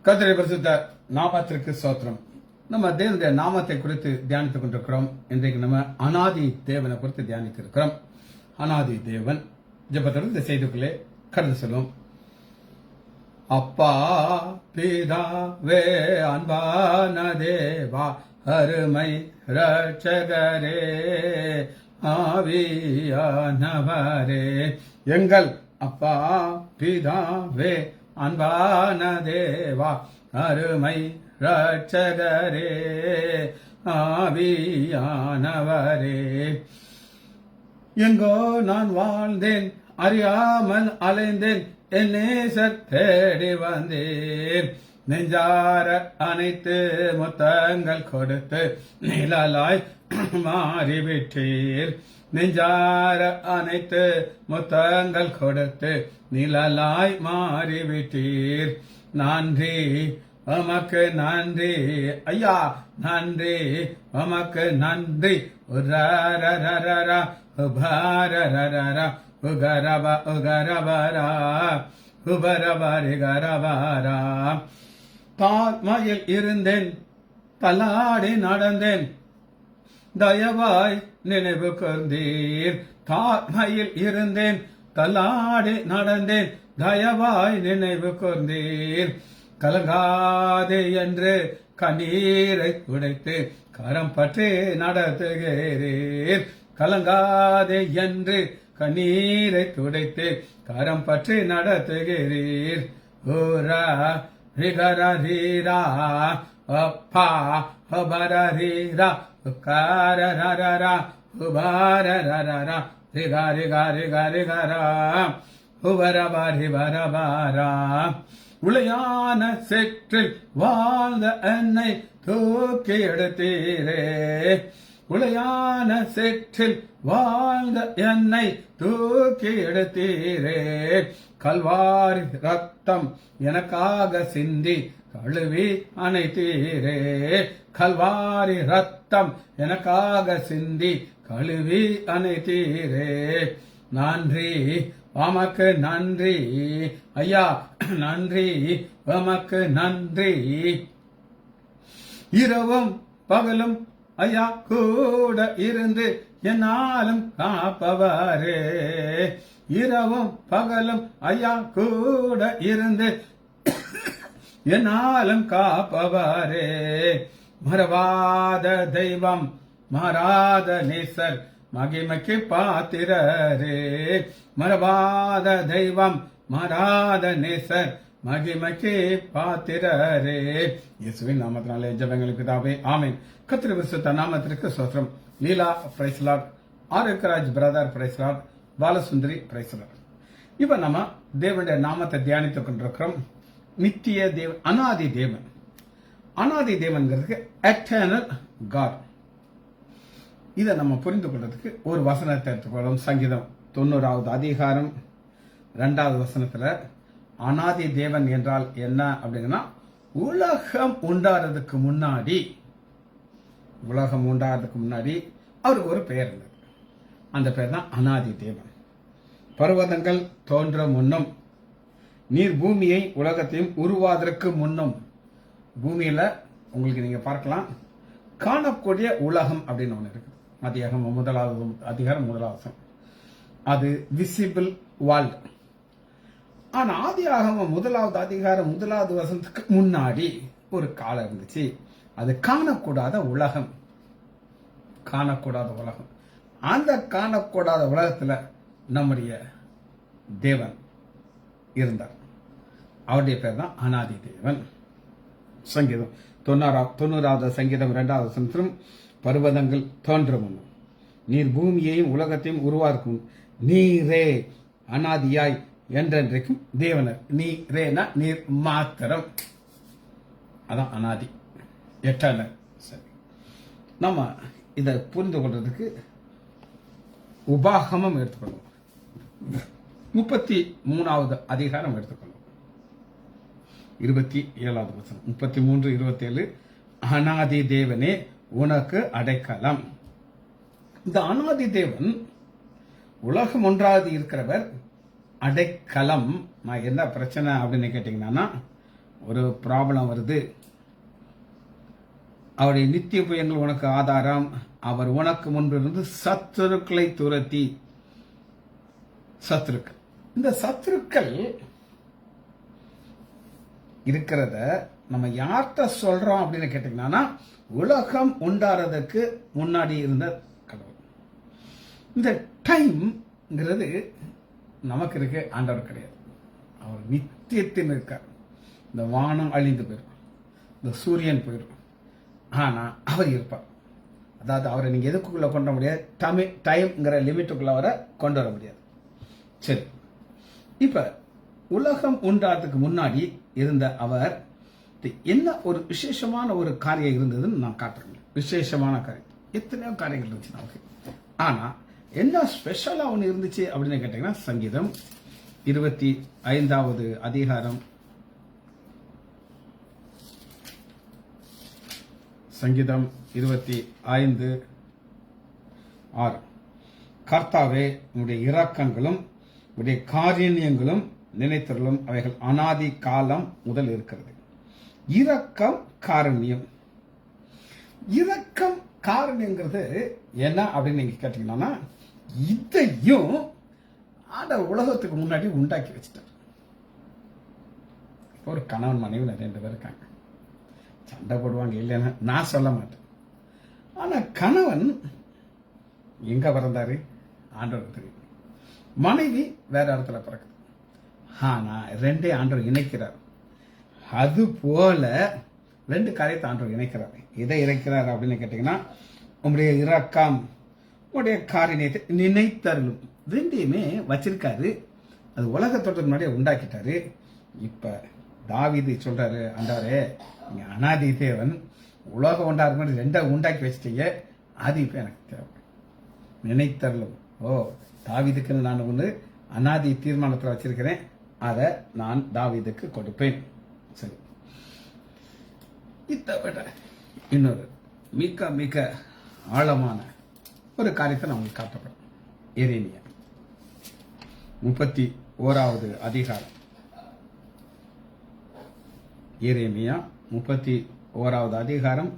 கர்த்தருடைய பரிசுத்த நாமத்திற்கு ஸ்தோத்திரம். நம்ம தேவனுடைய நாமத்தை குறித்து தியானித்துக் கொண்டிருக்கிறோம். இன்றைக்கு நம்ம அனாதி தேவனை குறித்து தியானிக்க இருக்கிறோம். அனாதி தேவன் ஜெபத்தோடு இந்த செய்திக்குள்ளே கடந்து செல்லும். அப்பா பிதாவே அன்பான தேவா அருமை ரட்சகரே ஆவியானவரே, எங்கள் அப்பா பிதாவே அன்பான தேவா அருமை ரட்சகரே ஆவியானவரே, எங்கோ நான் வாழ்ந்தேன் அறியாமல் அலைந்தேன் என் நேசர் தேடி வந்தேன், நெஞ்சார அனைத்து முத்தங்கள் கொடுத்து நிழலாய் மாறிவிட்டீர், நெஞ்சார அனைத்து முத்தங்கள் கொடுத்து நிழலாய் மாறிவிட்டீர். நன்றி உமக்கு நன்றி ஐயா, நன்றி உமக்கு நன்றி. உரரரரரா உபரரரரா உகரப உகரபரா உபரபரி கரபரா. தாழ்மையில் இருந்தேன் தள்ளாடி நடந்தேன் தயவாய் நினைவு கூர்ந்தீர், தாழ்மையில் இருந்தேன் தள்ளாடி நடந்தேன் தயவாய் நினைவு கூர்ந்தீர். கலங்காதே என்று கண்ணீரை துடைத்து கரம் பற்றி நடத்துகிறீர், கலங்காதே என்று கண்ணீரை துடைத்து கரம் பற்றி நடத்துகிறீர். ஊரா ரிகரீரா அப்பா ஹபரீரா உக்காரரரா உபாரரரா ரிகா ரிகா ரிகா ரிகரா உபரபாரி பரபாரா. உளையான சேற்றில் வாழ்ந்த என்னை தூக்கி எடுத்தீரே, உளையான சேற்றில் வாழ்ந்த என்னை தூக்கி எடுத்தீரே. கல்வாரி ரத்தம் எனக்காக சிந்தி கழுவி அணைத்தீரே, கல்வாரி ரத்தம் எனக்காக சிந்தி கழுவி அணைத்தீரே. நன்றி உமக்கு நன்றி ஐயா, நன்றி உமக்கு நன்றி. இரவும் பகலும் ஐயா கூட இருந்து என்னாலும் காப்பவரே, இரவும் பகலும் ஐயா கூட இருந்து என்னாலும் காப்பவரே. மறவாத தெய்வம் மாறாத நேசர் மகிமைக்கு பாத்திரரே, மறவாத தெய்வம் மாறாத நேசர் மகிமைக்கு பாத்திரரே. இயேசுவின் நாமத்தினாலே ஜெபங்களுக்கு தாவே ஆமென். கர்த்தருடைய பரிசுத்த நாமத்திற்கு ஸ்தோத்திரம். Leela praise Lord, Arokiyaraj brother praise Lord, Balasundari praise Lord. இப்ப நம்ம தேவனுடைய நாமத்தை தியானித்துக் கொண்டிருக்கிறோம். நித்திய தேவன், அனாதி தேவன். அனாதி தேவன்கிறதுக்கு எட்டர்னல் காட். இதை நம்ம புரிந்து கொள்றதுக்கு ஒரு வசனத்தை எடுத்துக்கொள்ளும். சங்கீதம் 90வது அதிகாரம் 2வது வசனத்துல அனாதி தேவன் என்றால் என்ன அப்படின்னா, உலகம் உண்டாறதுக்கு முன்னாடி, உலகம் உண்டாறதுக்கு முன்னாடி அவருக்கு ஒரு பெயர் இருந்தது. அந்த பெயர் தான் அனாதி தேவன். பர்வதங்கள் தோன்ற முன்னும், நீர் பூமியை உலகத்தையும் உருவாவதற்கு முன்னும். பூமியில உங்களுக்கு நீங்க பார்க்கலாம், காணக்கூடிய உலகம் அப்படின்னு ஒண்ணு இருக்கு. அதிகாரம் 1வது அதிகாரம் 1வது வசனம், அது விசிபிள் வேர்ல்ட். ஆனா ஆதியாகமம் 1வது அதிகாரம் 1வது வசனத்துக்கு முன்னாடி ஒரு காலம் இருந்துச்சு, அது காணக்கூடாத உலகம். காணக்கூடாத உலகம். அந்த காணக்கூடாத உலகத்துல நம்முடைய தேவன் இருந்தார். அவருடைய பேர் தான் அனாதி தேவன். சங்கீதம் 90வது சங்கீதம் 2வது வசனத்திலும், பர்வதங்கள் தோன்றும் நீர் பூமியையும் உலகத்தையும் உருவாக்கும், நீரே அனாதியாய் என்றென்றைக்கும் தேவனர். நீரேனா நீர் மாத்திரம், அதான் அனாதி, எட்டர்னல். சரி, நம்ம இதை புரிந்து கொள்றதுக்கு உபாகமம் எடுத்துக்கொள்வோம். 33வது அதிகாரம் எடுத்துக்கொள்வோம். 27வது வசனம், 33:27, அனாதி தேவனே உனக்கு அடைக்கலம். இந்த அனாதி தேவன் உலகம் ஒன்றாவது இருக்கிறவர், அடைக்கலம். நான் என்ன பிரச்சனை அப்படின்னு கேட்டீங்கன்னா, ஒரு ப்ராப்ளம் வருது, அவருடைய நித்திய புயங்கள் உனக்கு ஆதாரம். அவர் உனக்கு முன்பிருந்து சத்துருக்களை துரத்தி, சத்துருக்கள், இந்த சத்துருக்கள் இருக்கிறத நம்ம யார்கிட்ட சொல்றோம் அப்படின்னு கேட்டீங்கன்னா, உலகம் உண்டாறதுக்கு முன்னாடி இருந்த கடவுள். இந்த டைம்ங்கிறது நமக்கு இருக்கு, ஆண்டவர் கிடையாது. அவர் நித்தியத்தில் இருக்கார். இந்த வானம் அழிந்து போயிடும், இந்த சூரியன் போயிடும், ஆனா அவர் இருப்பார். அதாவது அவரை நீங்க எதுக்குள்ள கொண்டு வர முடியாது, டைம்ங்கிற லிமிட்டுக்குள்ள அவரை கொண்டு வர முடியாது. சரி, இப்ப உலகம் உண்டாறதுக்கு முன்னாடி இருந்த அவர் என்ன ஒரு விசேஷமான ஒரு காரியம் இருந்ததுன்னு நான் காட்டுறேன். விசேஷமான காரியம் எத்தனையோ காரியங்கள் இருந்துச்சு நமக்கு. ஆனா என்ன ஸ்பெஷலா ஒன்று இருந்துச்சு அப்படின்னு கேட்டீங்கன்னா, சங்கீதம் 25வது அதிகாரம், சங்கீதம் 25:6. கர்த்தாவே, உம்முடைய இரக்கங்களும் உடைய காரியங்களும் நினைத்தருளும், அவைகள் அனாதி காலம் முதல் இருக்கிறது. இரக்கம் காரணியம். இரக்கம் காரணியங்கிறது என்ன அப்படின்னு நீங்க கேட்டீங்கன்னா, இதையும் ஆண்டவர் உலகத்துக்கு முன்னாடி உண்டாக்கி வச்சுட்டார். இப்போ ஒரு கணவன் மனைவி 2 பேர் இருக்காங்க, சண்டை போடுவாங்க இல்லைன்னா நான் சொல்ல மாட்டேன். ஆனா கணவன் எங்க பிறந்தாரு ஆண்டவருக்கு தெரியும். மனைவி வேற இடத்துல பிறக்குது, ஆனா 2 ஆண்டவர் இணைக்கிறார். அது போல 2 காரியத்தை ஆண்டவர் இணைக்கிறார். இதை இணைக்கிறார் அப்படின்னு கேட்டீங்கன்னா, உங்களுடைய இரக்கம், உங்களுடைய காரியத்தை நினைத்தருளும், 2யுமே வச்சிருக்காரு. அது உலகத்தோட்டத்துக்கு முன்னாடியே உண்டாக்கிட்டாரு. இப்ப தாவீது சொல்றாரு, ஆண்டவரே, நீங்க அனாதி தேவன், உலகம் உண்டாருக்கு முன்னாடி 2 உண்டாக்கி வச்சிட்டீங்க, அது இப்ப எனக்கு தேவை. நினைத்தருளும். ஓ, தாவீதுக்குன்னு நான் ஒன்று அனாதி தீர்மானத்தில் வச்சிருக்கிறேன், அதை நான் தாவீதுக்கு கொடுப்பேன். சரி, இதை விட இன்னொரு மிக மிக ஆழமான ஒரு காரியத்தை நான் உங்களுக்கு காட்டப்படும். எரேமியா 31வது அதிகாரம். எரேமியா 31வது அதிகாரம்,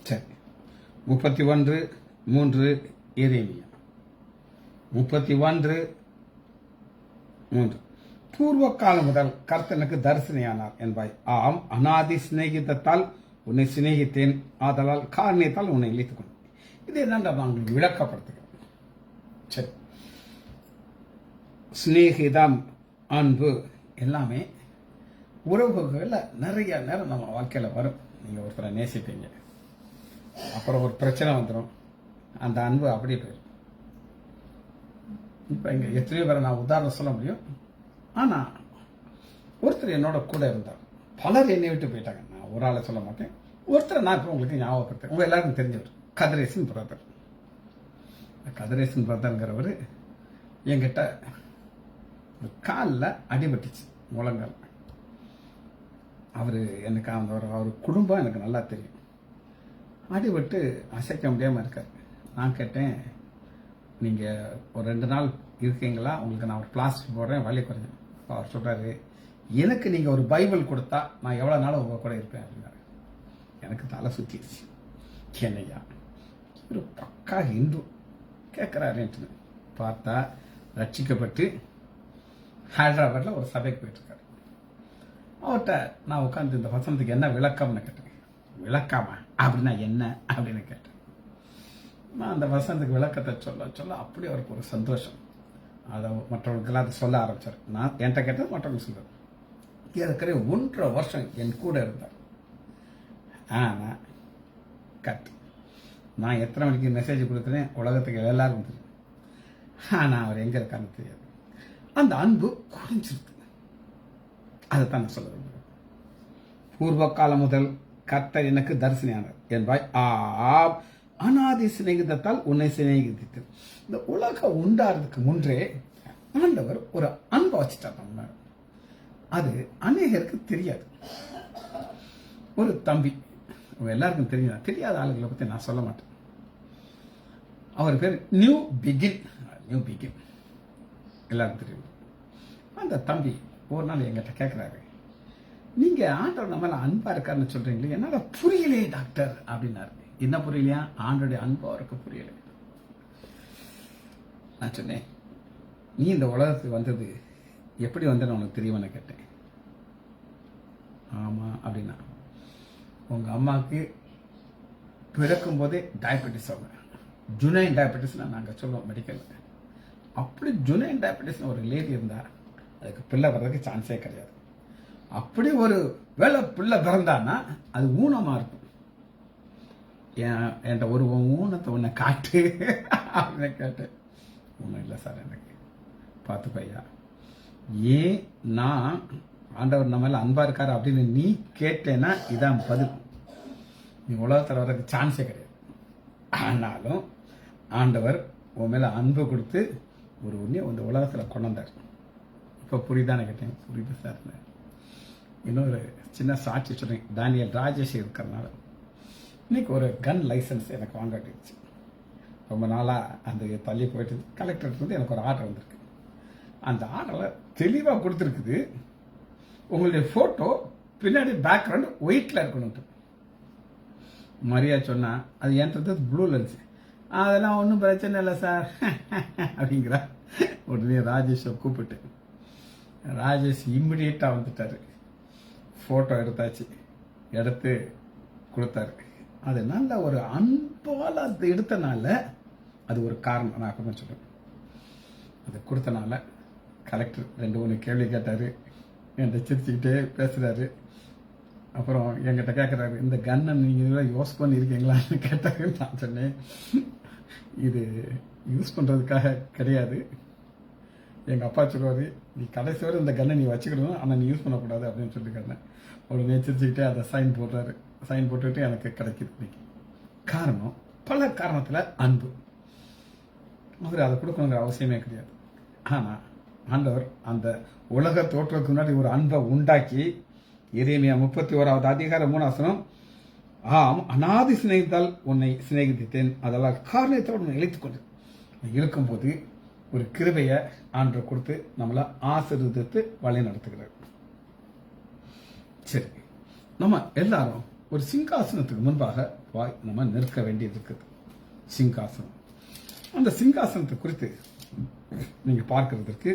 சரி, 31:3. எரேமியா 31:3. பூர்வ காலம் முதல் கர்த்தனுக்கு தரிசனையானார் என்பாய். ஆம், அனாதி சிநேகிதத்தால் உன்னை சிநேகித்தேன், ஆதலால் காரணியத்தால் உன்னை இழைத்துக் கொண்டேன். இது என்னென்ற நான் உங்களுக்கு விளக்கப்படுத்துகிறேன். சரி, சிநேகிதம், அன்பு எல்லாமே உறவுகளில் நிறைய நேரம் நம்ம வாழ்க்கையில் வரும். நீங்கள் ஒருத்தரை நேசிப்பீங்க, அப்புறம் ஒரு பிரச்சனை வந்துடும், அந்த அன்பு அப்படியே போயிடும். இப்போ இங்கே எத்தனையோ பேரை நான் உதாரணம் சொல்ல முடியும். ஆனால் ஒருத்தர் என்னோட கூட இருந்தார், பலர் என்னை விட்டு போயிட்டாங்க. நான் ஒரு ஆளை சொல்ல மாட்டேன், ஒருத்தரை நான் இப்போ உங்களுக்கு ஞாபகப்படுத்தேன். உங்கள் எல்லாருக்கும் தெரிஞ்சவர் கதிரேசன் பிரதர். கதிரேசன் பிரதருங்கிறவர் என்கிட்ட காலில் அடிபட்டுச்சு, முழங்கால். அவர் எனக்கு அவர் குடும்பம் எனக்கு நல்லா தெரியும். அடிபட்டு அசைக்க முடியாமல் இருக்கார். நான் கேட்டேன், நீங்கள் ஒரு 2 நாள் இருக்கீங்களா, உங்களுக்கு நான் ஒரு பிளாஸ்டர் போடுறேன், வலி குறைஞ்சேன். அவர் சொல்கிறாரு, எனக்கு நீங்கள் ஒரு பைபிள் கொடுத்தா நான் எவ்வளோ நாள் உங்கள் கூட இருப்பேன் அப்படின்னாரு. எனக்கு தலை சுற்றிடுச்சு. என்னையா ஒரு பக்கா ஹிந்து கேட்குறாருன்ட்டு பார்த்தா ரட்சிக்கப்பட்டு ஹைதராபாத்தில் ஒரு சபைக்கு போயிட்டுருக்காரு. அவர்கிட்ட நான் உட்காந்து இந்த வசனத்துக்கு என்ன விளக்கம்னு கேட்டேன். விளக்கமா அப்படின்னா என்ன அப்படின்னு கேட்டேன். நான் அந்த வசனத்துக்கு விளக்கத்தை சொல்ல சொல்ல அப்படி அவருக்கு ஒரு சந்தோஷம். அதை மற்றவர்களுக்கெல்லாம் அதை சொல்ல ஆரம்பிச்சார். நான் என்கிட்ட கேட்டது மற்றவங்களுக்கு சொல்லுவேன். ஏற்கனவே 1.5 வருஷம் என் கூட இருந்தார். ஆனால் நான் எத்தனை மணிக்கு மெசேஜ் கொடுக்குறேன் உலகத்துக்கு எல்லாரும் தெரியும். ஆனால் அவர் எங்கே இருக்கான்னு தெரியாது. அந்த அன்பு குறைஞ்சிருக்கு. அதைத்தான் நான் சொல்ல விரும்புகிறேன். பூர்வ காலம் முதல் கர்த்தர் எனக்கு தரிசனையானார் என்பாய். அனாதி சிநேகிதத்தால் உன்னை சிநேகித்து. இந்த உலகம் உண்டாறதுக்கு முன்றே ஆண்டவர் ஒரு அன்பை வச்சுட்டார் நம்ம. அது அநேகருக்கு தெரியாது. ஒரு தம்பி, எல்லாருக்கும் தெரியும், தெரியாத ஆளுகளை பத்தி நான் சொல்ல மாட்டேன். அவர் பேர் நியூ பிகின். எல்லாருக்கும் தெரியும். அந்த தம்பி ஒரு நாள் எங்கிட்ட கேட்கிறாரு, நீங்க ஆண்டவர் நம்ம மேல அன்பா இருக்காருன்னு சொல்றீங்களே, என்னால புரியலையே டாக்டர் அப்படின்னாரு. என்ன புரியலையா? ஆண்டோடைய அன்பு அவருக்கு புரியல. நான் சொன்னேன், நீ இந்த உலகத்துக்கு வந்தது எப்படி வந்தேன்னு உனக்கு தெரியுமான்னு கேட்டேன். ஆமா அப்படின்னா, உங்க அம்மாவுக்கு பிறக்கும் போதே டயபெட்டிஸ் அவங்க, ஜுனைன் டயபெட்டிஸ் நாங்க சொல்லுவோம் மெடிக்கல். அப்படி ஜுனைன் டயபெட்டிஸ் ஒரு லேடி இருந்தா அதுக்கு பிள்ளை வர்றதுக்கு சான்ஸே கிடையாது. அப்படி ஒரு வேலை பிள்ளை பிறந்தான்னா அது ஊனமா இருக்கும். என்கிட்ட ஒரு ஊனத்தை ஒன்ன காட்டு அப்படின்னு கேட்டேன். ஒன்றும் இல்லை சார், எனக்கு பார்த்து பையா, ஏன் நான் ஆண்டவர் நம்ம மேல அன்பா இருக்காரு அப்படின்னு நீ கேட்டேன்னா இதான் பதில். நீ உலகத்தில் வர்றதுக்கு சான்ஸே கிடையாது. ஆனாலும் ஆண்டவர் உன் மேல அன்பு கொடுத்து ஒரு உண்மையை இந்த உலகத்தில் கொண்டு வந்தார். இப்போ புரியுதானே கேட்டேன். புரியுது சார். இன்னொரு சின்ன சாட்சி சொல்றேன். டேனியல் ராஜேஷ் இருக்கிறதுனால இன்னைக்கு ஒரு கன் லைசன்ஸ் எனக்கு வாங்கிடுச்சு. ரொம்ப நாளா அந்த தள்ளி போயிட்டு கலெக்டருக்கு வந்து எனக்கு ஒரு ஆர்டர் வந்திருக்கு. அந்த ஆர்டரில் தெளிவாக கொடுத்துருக்குது, உங்களுடைய போட்டோ பின்னாடி பேக்ரவுண்ட் ஒயிட்ல இருக்கணும். மரியா சொன்னா அது ஏன்றது ப்ளூல இருந்துச்சு. அதெல்லாம் ஒன்றும் பிரச்சனை இல்லை சார் அப்படிங்கிறா. உடனே ராஜேஷை கூப்பிட்டு, ராஜேஷ் இம்மிடியேட்டா வந்துட்டாரு. போட்டோ எடுத்தாச்சு, எடுத்து கொடுத்தாரு. அது நல்ல ஒரு அன்பால் அது எடுத்தனால அது ஒரு காரணம். நான் அப்புறம் சொல்றேன். அது கொடுத்தனால கலெக்டர் 2-3 கேள்வி கேட்டாரு. என்கிட்ட சிரிச்சுக்கிட்டே பேசுறாரு. அப்புறம் என்கிட்ட கேட்குறாரு, இந்த கன்னை நீங்க யூஸ் பண்ணியிருக்கீங்களான்னு கேட்டாரு. நான் சொன்னேன், இது யூஸ் பண்றதுக்காக கிடையாது. எங்க அப்பா சொல்லுவாரு, நீ கடைசி வரை இந்த கன்னை நீ வச்சுக்கணும், ஆனா நீ யூஸ் பண்ணக்கூடாது அப்படின்னு சொல்லிருக்காங்க. உடனே சிரிச்சுக்கிட்டே அதை சைன் போடுறாரு. சைன் போட்டுட்டு எனக்கு கிடைக்குது. காரணம், பல காரணத்துல அன்பு. அவர் அதை கொடுக்கணுங்கிற அவசியமே கிடையாது. ஆனா ஆண்டவர் அந்த உலக தோற்றத்துக்கு முன்னாடி ஒரு அன்பை உண்டாக்கி, எரேமியா 31வது அதிகாரம் 3 வசனம், ஆம் அனாதி சிநேகித்தால் உன்னை சிநேகித்தேன், அதெல்லாம் காரணத்தோடு உன்னை இழைத்துக் கொண்டு இருக்கும்போது ஒரு கிருபைய ஆண்டவர் கொடுத்து நம்மளை ஆசீர்வதித்து வழி நடத்துகிறார். சரி, நம்ம எல்லாரும் ஒரு சிங்காசனத்துக்கு முன்பாக நம்ம நிற்க வேண்டியது இருக்குது. சிங்காசனம். அந்த சிங்காசனத்தை குறித்து நீங்க பார்க்கிறதுக்கு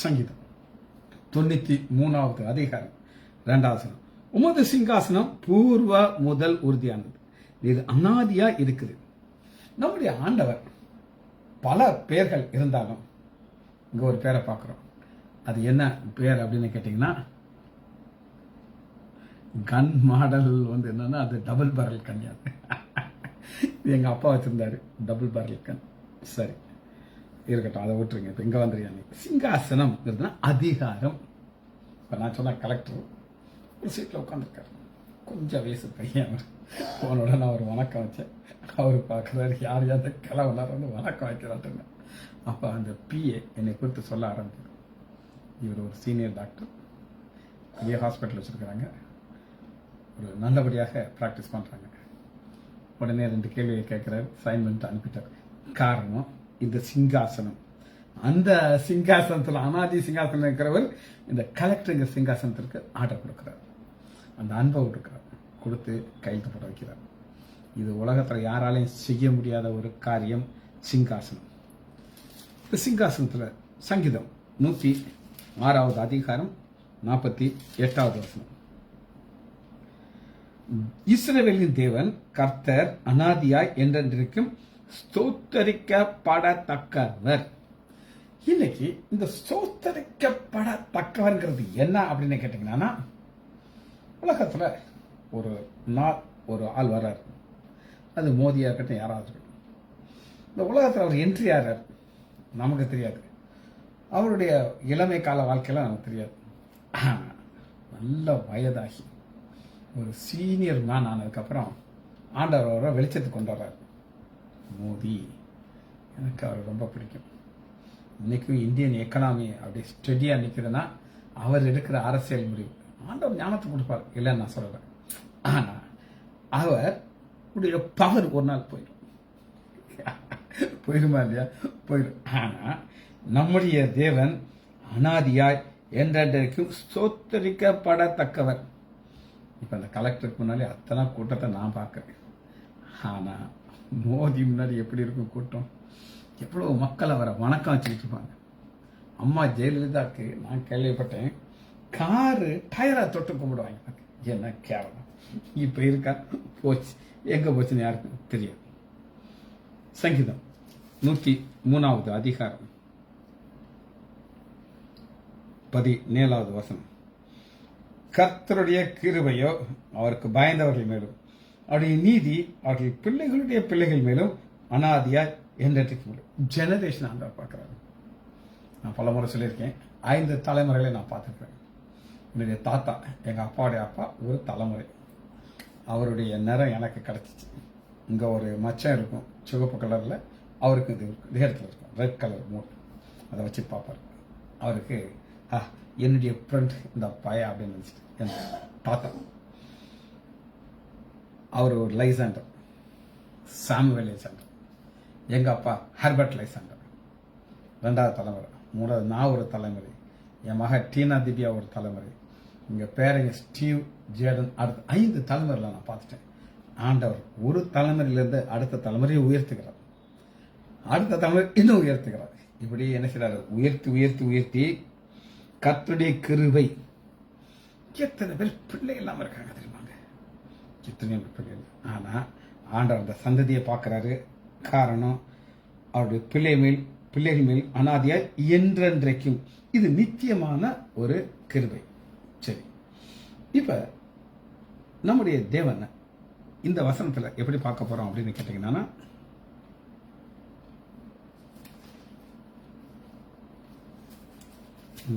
சங்கீதம் 93வது அதிகாரம் 2வது வசனம், உமது சிங்காசனம் பூர்வ முதல் உறுதியானது, இது அனாதியா இருக்குது. நம்முடைய ஆண்டவர் பல பெயர்கள் இருந்தாலும் இங்க ஒரு பேரை பார்க்கிறோம். அது என்ன பேர் அப்படின்னு கேட்டீங்கன்னா, கன் மாடல் வந்து என்னன்னா அது டபுள் பேரல் கன். எங்க அப்பா வச்சிருந்தாரு டபுள் பேரல் கன். சரி இருக்கட்டும், அதை விட்டுருங்க. இப்ப இங்க வந்துருங்க. சிங்காசனம் அதிகாரம். இப்ப நான் சொன்ன கலெக்டர் ஒரு சீட்ல உட்காந்துருக்காரு. கொஞ்சம் வயசு பையன். அவனோட நான் ஒரு வணக்கம் வச்சேன். அவரு பார்க்குறாரு, யார் யார் கிளம்புனாரு வணக்கம் வைக்கிறாட்டுங்க. அப்போ அந்த பிஏ என்னை குறித்து சொல்ல ஆரம்பித்தார். இவர் ஒரு சீனியர் டாக்டர், இதே ஹாஸ்பிட்டல் வச்சிருக்கிறாங்க, ஒரு நல்லபடியாக ப்ராக்டிஸ் பண்ணுறாங்க. உடனே 2 கேள்வியை கேட்குறாரு, சைன் பண்ணிட்டு அனுப்பிட்டார். காரணம், இந்த சிங்காசனம், அந்த சிங்காசனத்தில் அனாதி சிங்காசனம் இருக்கிறவர் இந்த கலெக்டருங்க சிங்காசனத்திற்கு ஆர்டர் கொடுக்கிறார். அந்த அன்பை கொடுக்கிறார், கொடுத்து கையெழுத்து போட வைக்கிறார். இது உலகத்தில் யாராலையும் செய்ய முடியாத ஒரு காரியம், சிங்காசனம். இந்த சிங்காசனத்தில் சங்கீதம் 106வது அதிகாரம் 48வது வசனம், இஸ்ரவேலின் தேவன் கர்த்தர் அனாதியாய் என்றென்றைக்கும் ஸ்தோத்தரிக்கப்படத்தக்கவர். இன்னைக்கு இந்த ஸ்தோத்தரிக்கப்படத்தக்கவர்ங்கிறது என்ன அப்படின்னு கேட்டீங்கன்னா, உலகத்துல ஒரு ஆள் வர்றாரு. அது மோதியா இருக்கட்டும், யாராவது இருக்கட்டும். இந்த உலகத்தில் அவர் என்ட்ரி ஆறார், நமக்கு தெரியாது. அவருடைய இளமை கால வாழ்க்கையெல்லாம் நமக்கு தெரியாது. நல்ல வயதாகி ஒரு சீனியர் மேன் ஆனதுக்கப்புறம் ஆண்டவர் அவரை வெளிச்சத்துக்கு கொண்டு வர்றாரு. மோடி எனக்கு அவர் ரொம்ப பிடிக்கும். இன்னைக்கும் இந்தியன் எக்கனாமி அப்படி ஸ்டெடியாக நிற்குதுன்னா அவர் எடுக்கிற அரசியல் முடிவு ஆண்டவர் ஞானத்தை கொடுப்பார், இல்லைன்னு நான் சொல்கிறேன். ஆனால் அவர் உடைய பவர் ஒரு நாள் போயிடுமா இல்லையா? போயிடும். ஆனால் நம்முடைய தேவன் அனாதியாய் என்றென்றைக்கும் ஸ்தோத்தரிக்கப்படத்தக்கவர். இப்போ அந்த கலெக்டருக்கு முன்னாடி அத்தனை கூட்டத்தை நான் பார்க்குறேன். ஆனால் மோடி முன்னாடி எப்படி இருக்கும் கூட்டம்? எவ்வளோ மக்கள் அவரை வணக்கம் வச்சுக்கிட்டு இருப்பாங்க. அம்மா ஜெயலலிதாவுக்கு நான் கேள்விப்பட்டேன், காரு டயரை தொட்டு கும்பிடுவாங்க. என்ன கேவலம்! இப்போ இருக்கா? போச்சு. எங்கே போச்சுன்னு யாருக்கும் தெரியாது. சங்கீதம் 103வது அதிகாரம் 17வது வசனம். கர்த்தருடைய கிருபையோ அவருக்கு பயந்தவர்கள் மேலும், அவருடைய நீதி அவர்கள் பிள்ளைகளுடைய பிள்ளைகள் மேலும் அனாதியா என்றைக்கு மேலும். ஜெனரேஷன் ஆண்டவர் பார்க்குறாரு. நான் பல முறை சொல்லியிருக்கேன், 5 தலைமுறைகளை நான் பார்த்துருக்கேன். என்னுடைய தாத்தா, எங்கள் அப்பாவுடைய அப்பா ஒரு தலைமுறை, அவருடைய நிறம் எனக்கு கிடச்சிச்சு. இங்கே ஒரு மச்சம் இருக்கும் சிவப்பு கலரில், அவருக்கு இது இடத்துல இருக்கும் ரெட் கலர் மூட், அதை வச்சு பார்ப்பார். அவருக்கு என்னுடைய ஃப்ரெண்ட் இந்த பையன் அப்படின்னு நினச்சிட்டு என் தாத்தா. அவர் ஒரு லைசாண்டர், சாமுவேல் லைசாண்டர். எங்கள் அப்பா ஹெர்பர்ட் லைசாண்டர் 2வது தலைமுறை. 3வது நான் ஒரு தலைமுறை, என் மக டீனா திவ்யா ஒரு தலைமுறை, எங்கள் பேரங்க ஸ்டீவ் ஜேடன். அடுத்த 5 தலைமுறையில் நான் பார்த்துட்டேன். ஆண்டவர் ஒரு தலைமுறையிலிருந்து அடுத்த தலைமுறையை உயர்த்துகிறார், அடுத்த தலைமுறை இன்னும் உயர்த்துகிறார். இப்படி என்ன செய்யறாரு? உயர்த்தி உயர்த்தி உயர்த்தி கர்த்தருடைய கிருபை. எத்தனை பேர் பிள்ளை இல்லாம இருக்காங்க தெரியுமாங்க? எத்தனையோ பிள்ளை. ஆனா ஆண்டவர் அந்த சந்ததியை பார்க்கிறாரு. காரணம், அவருடைய பிள்ளைகள் மேல் அனாதியாய் என்றென்றைக்கும். இது நித்தியமான ஒரு கிருபை. சரி, இப்ப நம்முடைய தேவன் இந்த வசனத்துல எப்படி பார்க்க போறோம் அப்படின்னு கேட்டீங்கன்னா,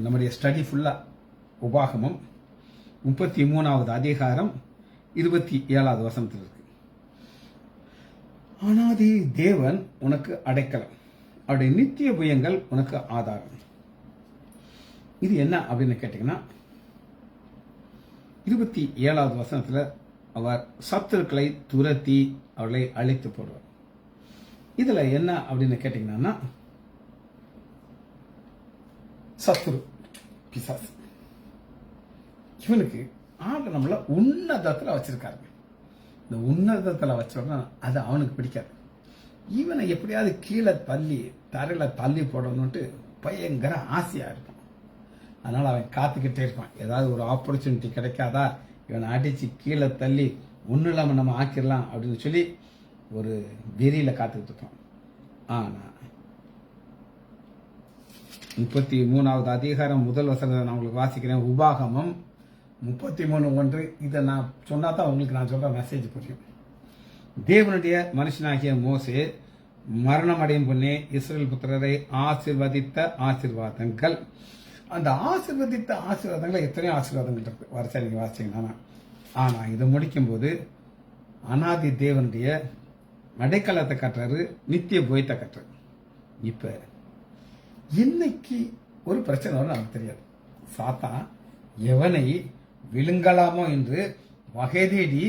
நம்முடைய ஸ்டடி ஃபுல்லா உபாகமம் 33வது அதிகாரம் 27வது வசனத்தில் இருக்கு. அனாதி தேவன் உனக்கு அடைக்கலம், அவருடைய நித்திய புயங்கள் உனக்கு ஆதாரம். இது என்ன அப்படின்னு கேட்டீங்கன்னா, 27வது வசனத்துல அவர் சத்துருக்களை துரத்தி அவர்களை அழித்து போடுவார். இதுல என்ன அப்படின்னு கேட்டீங்கன்னா, சத்துரு பிசாசு இவனுக்கு ஆண்டு நம்மள உன்னதத்துல வச்சிருக்காரு. இந்த உன்னதத்துல வச்சோம்னா அது அவனுக்கு பிடிக்காது. இவனை எப்படியாவது கீழே தள்ளி தரையில தள்ளி போடணும்ட்டு பயங்கர ஆசையா இருப்பான். அதனால அவன் காத்துக்கிட்டே இருப்பான், ஏதாவது ஒரு ஆப்பர்ச்சுனிட்டி கிடைக்காதா, இவனை அடிச்சு கீழே தள்ளி ஒன்றும் இல்லாமல் நம்ம ஆக்கிடலாம் அப்படின்னு சொல்லி ஒரு வெறியில காத்துக்கிட்டு இருப்பான். ஆனா 33வது அதிகாரம் முதல் வசனத்தை நான் உங்களுக்கு வாசிக்கிறேன். உபாகமம் 33:1. இதை நான் சொன்னா தான் உங்களுக்கு நான் சொல்ற மெசேஜ் புரியும். தேவனுடைய மனுஷனாகிய மோசே மரணம் அடையும் பொண்ணே இஸ்ரேல் புத்திரரை ஆசீர்வதித்த ஆசீர்வாதங்கள். அந்த ஆசீர்வதித்த ஆசீர்வாதங்கள் எத்தனையோ ஆசீர்வாதங்கள் இருக்கு, வரிசை நீங்க வாசிச்சீங்கன்னா. ஆனா இதை முடிக்கும் போது அனாதி தேவனுடைய அடைக்கலத்தை கட்டுறாரு, நித்திய போயத்தை கட்டுறாரு. இப்ப இன்னைக்கு ஒரு பிரச்சனை வரும் நமக்கு தெரியாது. சாத்தான் எவனை விழுங்கலாமோ என்று வகை தேடி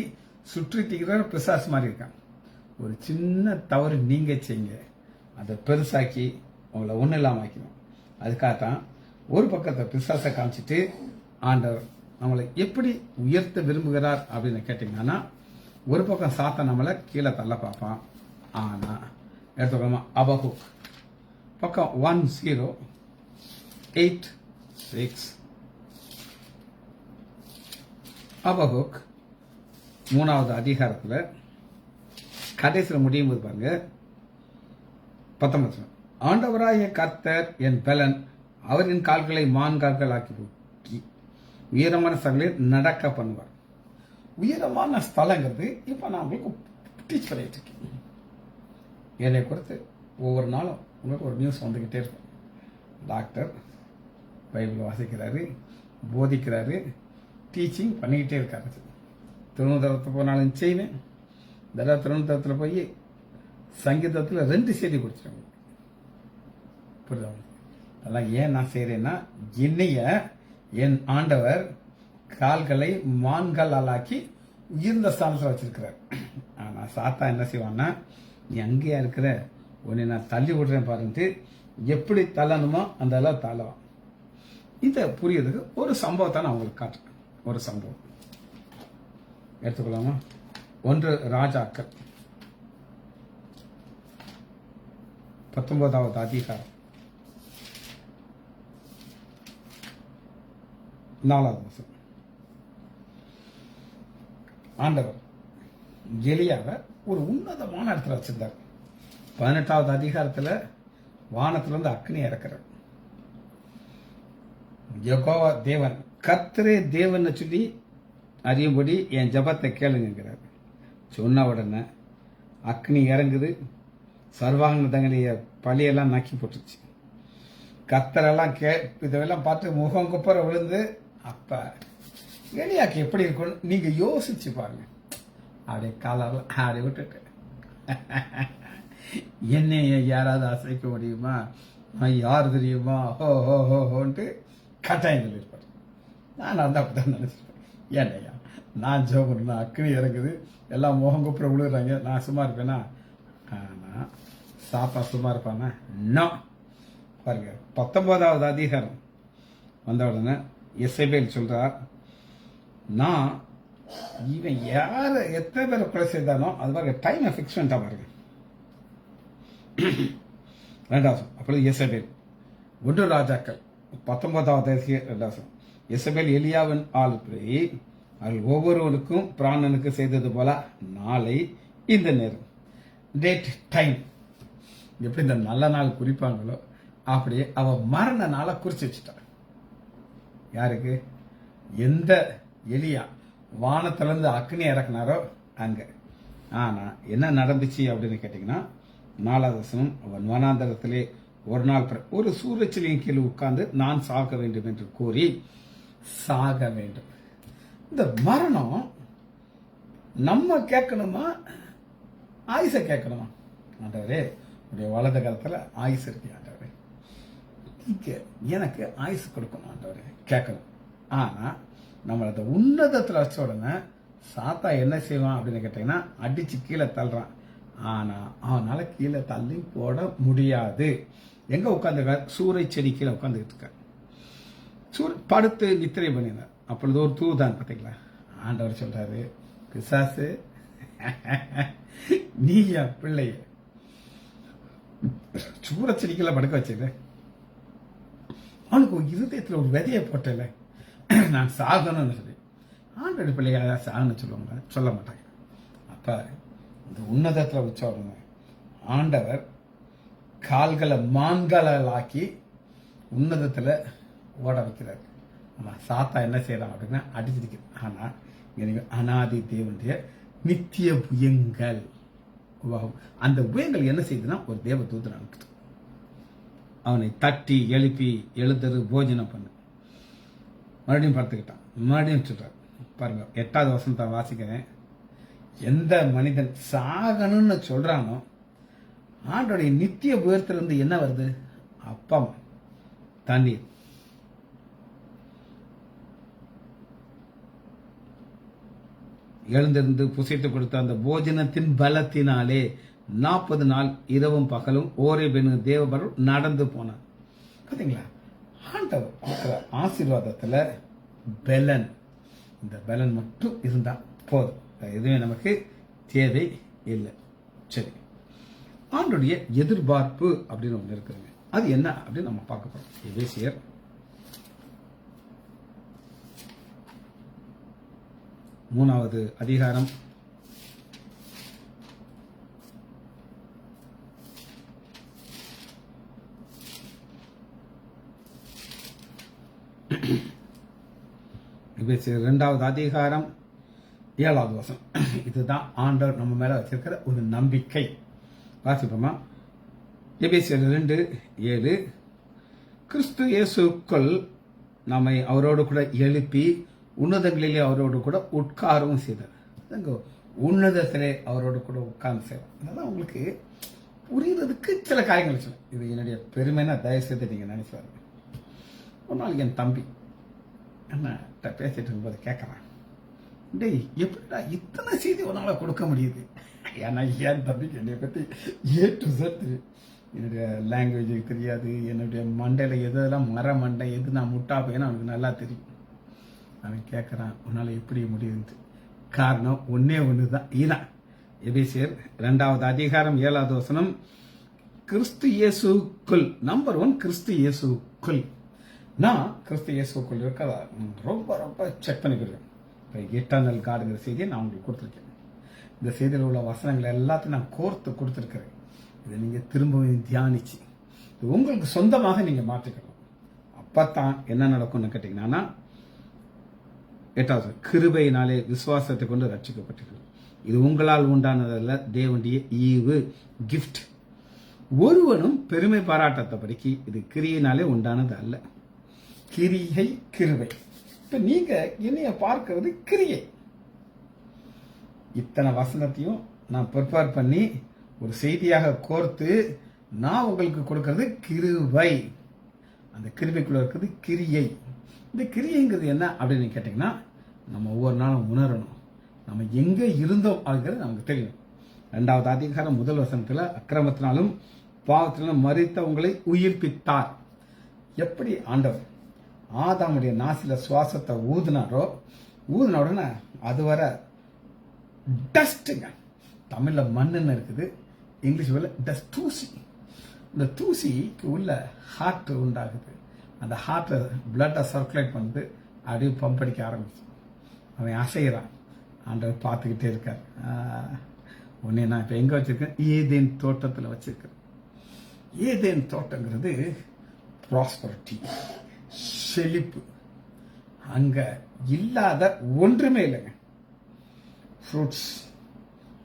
சுற்றி திகிற பிசாசு மாதிரி இருக்கான். ஒரு சின்ன தவறு நீங்க செய்யுங்க, அதை பெருசாக்கி உங்களை ஒன்றும் இல்லாம ஆக்கணும். அதுக்காகத்தான் ஒரு பக்கத்தை பிசாசை காமிச்சிட்டு ஆண்டவர் நம்மளை எப்படி உயர்த்த விரும்புகிறார் அப்படின்னு கேட்டீங்கன்னா, ஒரு பக்கம் சாத்தான் நம்மளை கீழே தள்ள பார்ப்பான். ஆனா எடுத்துக்கோமா அபகுக் பக்கம் 10:8-6. அபகுக் 3வது அதிகாரத்துல கடைசியில் முடியும் போது பாருங்க 19. ஆண்டவராய கர்த்தர் என் பலன், அவரின் கால்களை மான் கால்கள் ஆக்கி உயரமான ஸ்தலங்களில் நடக்க பண்ணுவார். உயரமான ஸ்தலங்கிறது இப்ப நான் உங்களுக்கு டீச் பண்ணிட்டு இருக்கேன். என்னை குறித்து ஒவ்வொரு நாளும் உங்களுக்கு ஒரு நியூஸ் வந்துகிட்டே இருக்கும். டாக்டர் பைபிள் வாசிக்கிறாரு, போதிக்கிறாரு, டீச்சிங் பண்ணிக்கிட்டே இருக்காரு. திருவனந்தபுரத்து போனாலும் செய்வேன், திருநத்தத்தில் போய் சங்கீதத்தில் 2 செய்தி கொடுத்துருவாங்க. புரியுதா? அதெல்லாம் ஏன் நான் செய்கிறேன்னா, என்னைய என் ஆண்டவர் கால்களை மான்களால் ஆக்கி உயர்ந்த ஸ்தானத்தில் வச்சிருக்கிறார். ஆனால் சாத்தா என்ன செய்வான்னா, நீ அங்கேயா இருக்கிற, உன்னை நான் தள்ளி விடுறேன் பாருன்ட்டு எப்படி தள்ளணுமோ அந்த அளவு தள்ளவான். இதை புரியறதுக்கு ஒரு சம்பவத்தை நான் உங்களுக்கு காட்டுறேன். ஒரு சம்பவம் எடுத்துக்கலாமா? 1 ராஜாக்கள் 19வது அதிகாரம் 4வது வசனம். ஆண்டவர் எலியாவை ஒரு உன்னதமான இடத்துல வச்சிருந்தார். 18வது அதிகாரத்தில் வானத்திலிருந்து அக்னி இறக்கிறார். யெகோவா தேவன், கர்த்தரே தேவன் சொல்லி அறியும்படி என் ஜபத்தை கேளுங்கிறார். சொன்ன உடனே அக்னி இறங்குது. சர்வாங்க தங்களுடைய பழியெல்லாம் நக்கி போட்டுச்சு. கர்த்தரெல்லாம் இதெல்லாம் பார்த்து முகம் குப்புற விழுந்து, அப்ப எலியாக்கு எப்படி இருக்கும்னு நீங்க யோசிச்சு பாருங்க. அப்படியே காலெல்லாம் ஆடி விட்டுட்டு, என்னைய யாராவது அசைக்க முடியுமா, யார் தெரியுமா, ஹோ ஹோ ஹோ ஹோன்ட்டு கட்டாயம் சொல்லியிருப்பார். நான் அந்த அப்படிதான் நினைச்சிருப்பேன். ஏன்னையா நான் ஜோபுனா அக்னி இறங்குது, எல்லாம் முகம் குப்புற விழுகிறாங்க, நான் சும்மா இருப்பேனா? ஆனா சாப்பா சும்மா இருப்பானா? நோ. பாருங்க, 19வது அதிகாரம் வந்த உடனே எசபேல் சொல்றார், நான் இவன் யார எத்தனை பேரை கொலை செய்தானோ அது பாருங்க, டைமை ஃபிக்ஸ் பண்ணிட்டா பாருங்க. 2வது அப்பொழுது எசபேல் 1 ராஜாக்கள் 19வது அதிகாரம் 2வது எசபேல் எலியாவின் ஆளுப்படி அவர்கள் ஒவ்வொருவருக்கும் பிராணனுக்கு செய்தது போல நாளை இந்த நேரம், டேட், டைம், எப்படி இந்த நல்ல நாள் குறிப்பாங்களோ அப்படியே அவ மரண நாளை குறிச்சு வச்சுட்டார். யாருக்கு? எந்த எலியா வானத்திலிருந்து அக்னி இறக்குனாரோ அங்க. ஆனா என்ன நடந்துச்சு அப்படின்னு கேட்டீங்கன்னா, 4வது வசனம், அவன் வனாந்தரத்திலே ஒரு நாள் ஒரு சூரச்சிலியின் கீழ் உட்கார்ந்து நான் சாக வேண்டும் என்று கூறி சாக வேண்டும். இந்த மரணம் நம்ம கேட்கணுமா, ஆயுச கேட்கணுமா? ஆண்டவரே, உடைய வலது காலத்துல ஆயுசு இருக்கு ஆண்டவரே, எனக்கு ஆயுசு கொடுக்கணும் ஆண்டவரே கேட்கணும். ஆனா நம்மள அந்த உன்னதத்துல வச்ச உடனே சாத்தா என்ன செய்வான் அப்படின்னு கேட்டீங்கன்னா, அடிச்சு கீழே தள்ளுறான். ஆனா அவனால கீழே தள்ளி போட முடியாது. எங்க உட்காந்துருக்காரு? சூறை செடி கீழே உட்காந்துக்கிட்டு இருக்காரு. படுத்து நித்திரை பண்ணினார். அப்பொழுது ஒரு தூதான் பார்த்தீங்களா, ஆண்டவர் சொல்றாரு, பிசாசு நீ என் பிள்ளைய சூறச்செடிக்கல படுக்க வச்சது, அவனுக்கு இருதயத்தில் ஒரு விதையை போட்டல, நான் சாகணும்னு சொல்லி. ஆண்டவர் பிள்ளைய சாகணும்னு சொல்லுவாங்க, சொல்ல மாட்டாங்க. அப்ப இந்த உன்னதத்தில் வச்சவருங்க ஆண்டவர் கால்களை மான்களால் ஆக்கி உன்னதத்தில் ஓட வைக்கிறார். ஆமா, சாத்தா என்ன செய்யறான் அப்படின்னா அடிச்சிருக்கு. ஆனா அனாதி தேவனுடைய நித்திய புயங்கள், அந்த புயங்கள் என்ன செய்யுதுன்னா ஒரு தேவ தூதன் அனுப்புது. அவனை தட்டி எழுப்பி எழுதுறது போஜனம் பண்ணு. மறுபடியும் பார்த்துக்கிட்டான். மறுபடியும் சொல்றார் பாருங்க, 8வது வசனத்தை வாசிக்கிறேன். எந்த மனிதன் சாகணும்னு சொல்றானோ ஆண்டோடைய நித்திய புயத்திலிருந்து என்ன வருது? அப்பம், தண்ணீர். எழுந்திருந்து புசைத்து கொடுத்த அந்த போஜனத்தின் பலத்தினாலே 40 நாள் இரவும் பகலும் ஓரேபு தேவபர் நடந்து போனார். பாத்தீங்களா, ஆண்டவர் ஆசீர்வாதத்துல பலன், இந்த பலன் மட்டும் இருந்தா போதும், எதுவுமே நமக்கு தேவை இல்லை. சரி, ஆண்டுடைய எதிர்பார்ப்பு அப்படின்னு ஒன்று இருக்குதுங்க. அது என்ன அப்படின்னு நம்ம பார்க்க போறோம். எபேசியர் 3வது அதிகாரம் 2வது அதிகாரம் 7வது வசனம். இதுதான் ஆண்டவர் நம்ம மேல வச்சிருக்கிற ஒரு நம்பிக்கை. வாசிப்போமா? எபேசியர் 2:7, கிறிஸ்து இயேசுக்குள் நம்மை அவரோடு கூட எழுப்பி உன்னதங்களிலே அவரோடு கூட உட்காரவும் செய்தார். உன்னதத்திலே அவரோடு கூட உட்கார்ந்து செய்வோம். அதெல்லாம் உங்களுக்கு புரியுறதுக்கு சில காரியங்கள் சொல்ல. இது என்னுடைய பெருமைனா தயவு செய்து நீங்கள் நினைச்சாரு. ஒரு நாள் என் தம்பி என்ன பேசிட்டு இருக்கும்போது கேட்குறான், டேய் எப்படிடா இத்தனை செய்தி ஒரு நாளை கொடுக்க முடியுது? ஏன்னா என் தம்பிக்கு என்னை பற்றி டு Z என்னுடைய லாங்குவேஜுக்கு தெரியாது, என்னுடைய மண்டையில் எதெல்லாம் மண்டை எது நான் முட்டா போயின்னு அவனுக்கு நல்லா தெரியும். அவன் கேட்குறான், உன்னால் எப்படி முடியுது? காரணம் ஒன்னே ஒன்று தான். இதான் எபேசியர் 2வது அதிகாரம் 7வது வசனம். கிறிஸ்து இயேசுக்குள், நம்பர் 1 கிறிஸ்து இயேசுக்குள். நான் கிறிஸ்து இயேசுக்குள் இருக்கதா ரொம்ப ரொம்ப செக் பண்ணிக்கிறேன். இப்போ எட்டர்னல் காடுங்கிற செய்தியை நான் உங்களுக்கு கொடுத்துருக்கேன். இந்த செய்தியில் உள்ள வசனங்கள் எல்லாத்தையும் நான் கோர்த்து கொடுத்துருக்கிறேன். இதை நீங்கள் திரும்பவும் தியானிச்சு இது உங்களுக்கு சொந்தமாக நீங்கள் மாற்றிக்கணும். அப்போ தான் என்ன நடக்கும்னு கேட்டிங்கன்னா, 8வது கிருபையினாலே விசுவாசத்தை கொண்டு ரட்சிக்கப்பட்டிருக்கு. இது உங்களால் உண்டானதல்ல, தேவனுடைய ஈவு, கிஃப்ட். ஒருவனும் பெருமை பாராட்டத்தபடிக்கு இது கிரியினாலே உண்டானது அல்ல. கிரியை கிருபை. இப்ப நீங்க என்னைய பார்க்கிறது கிரியை. இத்தனை வசனத்தையும் நான் ப்ரிப்பேர் பண்ணி ஒரு செய்தியாக கோர்த்து நான் உங்களுக்கு கொடுக்கிறது கிருபை. அந்த கிருபைக்குள்ள இருக்கிறது கிரியை. இந்த கிரியைங்கிறது என்ன அப்படின்னு கேட்டீங்கன்னா, நம்ம ஒவ்வொரு நாளும் உணரணும் நம்ம எங்க இருந்தோம் அப்படிங்கிறது நமக்கு தெரியும். 2வது அதிகாரம் 1 வசனத்துல, அக்கிரமத்தினாலும் பாவத்தினாலும் மரித்த உங்களை உயிர்ப்பித்தார். எப்படி ஆண்டவர் ஆதாமுடைய நாசில சுவாசத்தை ஊதினாரோ, ஊதின உடனே அது வர டஸ்ட்டுங்க. தமிழ்ல மண்ணுன்னு இருக்குது, இங்கிலீஷ் வேலை டஸ்ட், தூசி. இந்த தூசிக்கு உள்ள ஹார்ட் உண்டாகுது. அந்த ஹார்ட்டை பிளட்டை சர்க்குலேட் பண்ணுது, அப்படியே பம்ப் அடிக்க ஆரம்பிச்சு. அவன் அசைகிறான், ஆண்டவர் பார்த்துக்கிட்டே இருக்கார். உன்னை நான் இப்போ எங்கே வச்சிருக்கேன்? ஏதேன் தோட்டத்தில் வச்சிருக்கேன். ஏதேன் தோட்டங்கிறது ப்ராஸ்பரிட்டி, செழிப்பு. அங்க இல்லாத ஒன்றுமே இல்லைங்க. ஃப்ரூட்ஸ்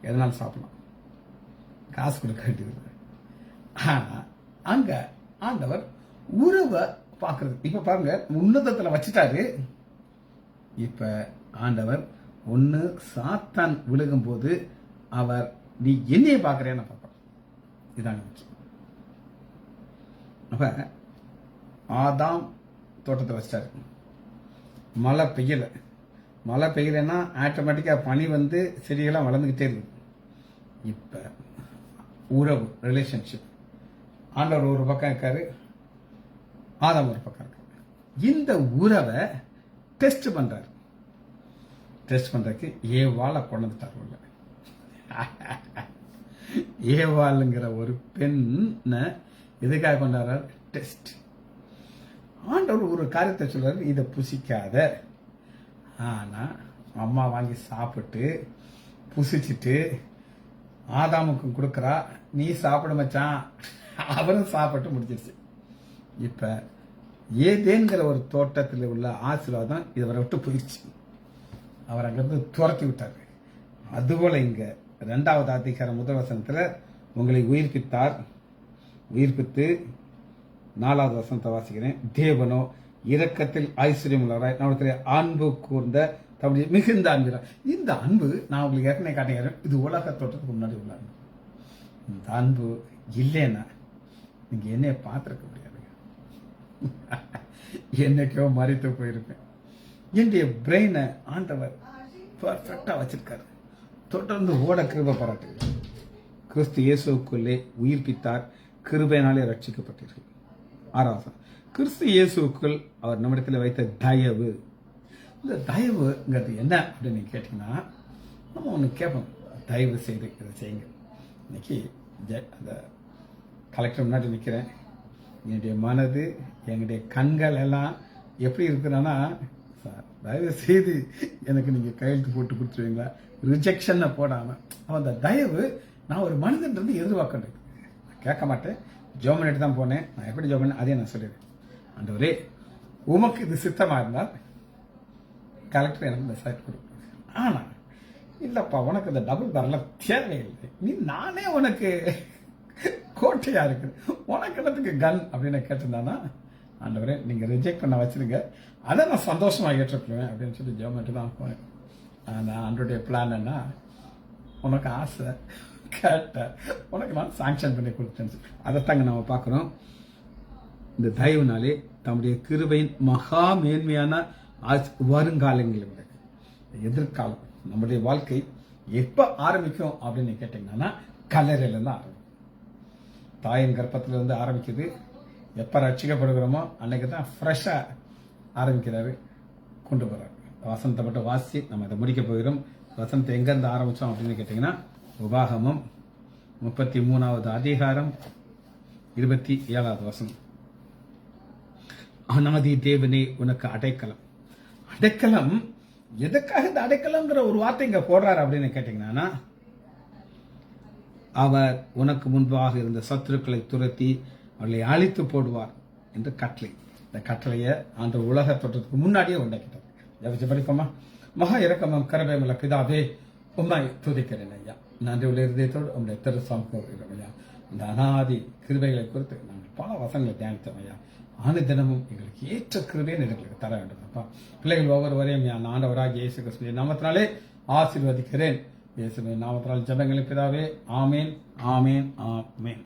எதனாலும் சாப்பிடலாம், காசு கொடுக்க வேண்டியது. ஆனா அங்க ஆண்டவர் உறவை பார்க்கறது. இப்ப பாருங்க, உன்னதத்துல வச்சுட்டாரு. இப்ப ஆண்டவர் ஒன்னு சாத்தான் விழுகும் போது அவர் நீ என்னைய பார்க்கறேன்னு பார்ப்பார். இதாங்க முக்கியம். அப்ப ஆதாம் தோட்டத்தை வச்சிட்டாரு. மழை பெய்யல. மழை பெய்யலைன்னா ஆட்டோமேட்டிக்கா பனி வந்து செடிகள்லாம் வளர்ந்துகிட்டே இருக்கு. இப்ப உறவு, ரிலேஷன்ஷிப். ஆண்டவர் ஒரு பக்கம் இருக்காரு, ஆதாம் ஒரு பக்கம் இருக்காரு. இந்த உறவை டெஸ்ட் பண்றாரு. டெஸ்ட் பண்றதுக்கு ஏவாளை கொண்டு வந்துட்டார். ஏவாளுங்கிற ஒரு பெண்ணை எதுக்காக கொண்டாடுறாரு? டெஸ்ட். ஆண்டவர் ஒரு காரியத்தை சொல்றாரு, இதை புசிக்காத. ஆனா அம்மா வாங்கி சாப்பிட்டு புசிச்சுட்டு ஆதாமுக்கு கொடுக்கறா, நீ சாப்பிட மச்சான். அவரும் சாப்பிட்டு முடிச்சிருச்சு. இப்ப ஏதேன்கிற ஒரு தோட்டத்தில் உள்ள ஆசீர்வாதம் இவரை விட்டு போயிடுச்சு. அவர் அங்கிருந்து துரத்தி விட்டார். அதுபோல இங்க 2வது அதிகாரம் 1 வசனத்துல உங்களை உயிர்ப்பித்தார். உயிர்ப்பித்து 4வது வசனத்தை வாசிக்கிறேன். தேவனோ இரக்கத்தில் ஐஸ்வர்யம் உள்ளவராய் நம்மளுக்கு அன்பு கூர்ந்த தம்முடைய மிகுந்த அன்பு. இந்த அன்பு நான் உங்களுக்கு ஏற்கனவே காட்டுகிறேன். இது உலக தோற்றத்துக்கு முன்னாடி உள்ள அன்பு. இந்த அன்பு இல்லைன்னா நீங்க என்னைய பார்த்திருக்க முடியாது. என்னைக்கோ மறித்து போயிருப்பேன். என்னுடைய பிரெயினை ஆண்டவர் பர்ஃபெக்டா வச்சிருக்காரு. தொடர்ந்து ஓட கிருபை பாராட்டு. கிறிஸ்து இயேசுக்குள்ளே உயிர்ப்பித்தார், கிருபையினாலே ரட்சிக்கப்பட்டீர்கள். 6வது, கிறிஸ்து இயேசுக்குள் அவர் நம்மிடத்தில் வைத்த தயவு. இந்த தயவுங்கிறது என்ன அப்படின்னு நீங்க கேட்டீங்கன்னா, நம்ம ஒன்று கேட்போம், தயவு செய்து இதை செய்யுங்க. இன்னைக்கு அந்த கலெக்டர் முன்னாடி நிற்கிறேன். என்னுடைய மனது, என்னுடைய கண்கள் எல்லாம் எப்படி இருக்குன்னா, சார் தயவு செய்து எனக்கு நீங்க கையெழுத்து போட்டு கொடுத்துருவீங்களா, ரிஜெக்ஷன் போடாம. அந்த தயவு நான் ஒரு மனிதன்றது எதிர்பார்க்கணும். கேட்க மாட்டேன், ஜோமனிட்டு தான் போனேன். நான் எப்படி ஜோமன் அதே நான் சொல்லிடுறேன். ஆண்டவரே உமக்கு இது சித்தமா இருந்தால் கலெக்டர் எனக்கு இந்த சைட் கொடுப்பாரு. ஆனா இல்லப்பா, உனக்கு இந்த டபுள் பேரலாம் தேவையில்லை, நீ நானே உனக்கு கோட்டையா இருக்கு, உனக்கு என்னத்துக்கு கன் அப்படின்னு கேட்டிருந்தானா, ஆண்டவரே நீங்க ரிஜெக்ட் பண்ண வச்சிருங்க, அதை நான் சந்தோஷமா ஏற்றுக்குவேன் அப்படின்னு சொல்லி ஜோமனிட்டு தான் போனேன். ஆனா ஆண்டோடைய பிளான் என்ன, உனக்கு ஆசை கேட்ட உனக்கு நான் சாங்ஷன் பண்ணி கொடுத்தேன். அதைத்தாங்க நம்ம பார்க்குறோம். இந்த தயவுனாலே தம்முடைய கிருபையின் மகா மேன்மையான வருங்காலங்களில் எதிர்காலம் நம்முடைய வாழ்க்கை எப்ப ஆரம்பிக்கும் அப்படின்னு கேட்டீங்கன்னா கல்லறையில இருந்து ஆரம்பிக்கும். தாயின் கர்ப்பத்துல இருந்து ஆரம்பிக்குது. எப்ப ரட்சிக்கப்படுகிறோமோ அன்னைக்கு தான் ஃப்ரெஷ்ஷா ஆரம்பிக்கிறாரு, கொண்டு போறாரு. வசனத்தை மட்டும் வாசி நம்ம இதை முடிக்க போகிறோம். வசனத்தை எங்க இருந்து ஆரம்பிச்சோம் அப்படின்னு கேட்டீங்கன்னா உபாகமம் 33வது அதிகாரம் 27வது வசனம். அநாதி தேவனே உனக்கு அடைக்கலம். அடைக்கலம் எதுக்காக இந்த அடைக்கலம்ங்கிற ஒரு வார்த்தை இங்க போடுறாரு அப்படின்னு கேட்டீங்கன்னா, அவர் உனக்கு முன்பாக இருந்த சத்துருக்களை துரத்தி அவர்களை அழித்து போடுவார் என்று கட்டளை. இந்த கட்டளையை அந்த உலக தோற்றத்துக்கு முன்னாடியே உண்டாக்கிட்டார். ஜெபிச்சு படிப்போமா? மகா இரக்கமும் கருணையுள்ள பிதாவே, உம்மை துதிக்கிறேன் ஐயா. நன்றி உள்ள இருதயத்தோடு உங்களுடைய திருசாமிக்கிறோம் ஐயா. இந்த அநாதி கிருபைகளை குறித்து நாங்கள் பல வசங்களை தியானித்தோம் ஐயா. தினமும் எங்களுக்கு ஏற்ற கிருபையை எங்களுக்கு தர வேண்டும் அப்பா. பிள்ளைகள் ஒவ்வொருவரையும் நான் ஆண்டவராக இயேசு கிறிஸ்துவின் நாமத்தினாலே ஆசீர்வதிக்கிறேன். இயேசுவின் நாமத்தினால் ஜெபங்களை பிதாவே. ஆமேன், ஆமேன், ஆமேன்.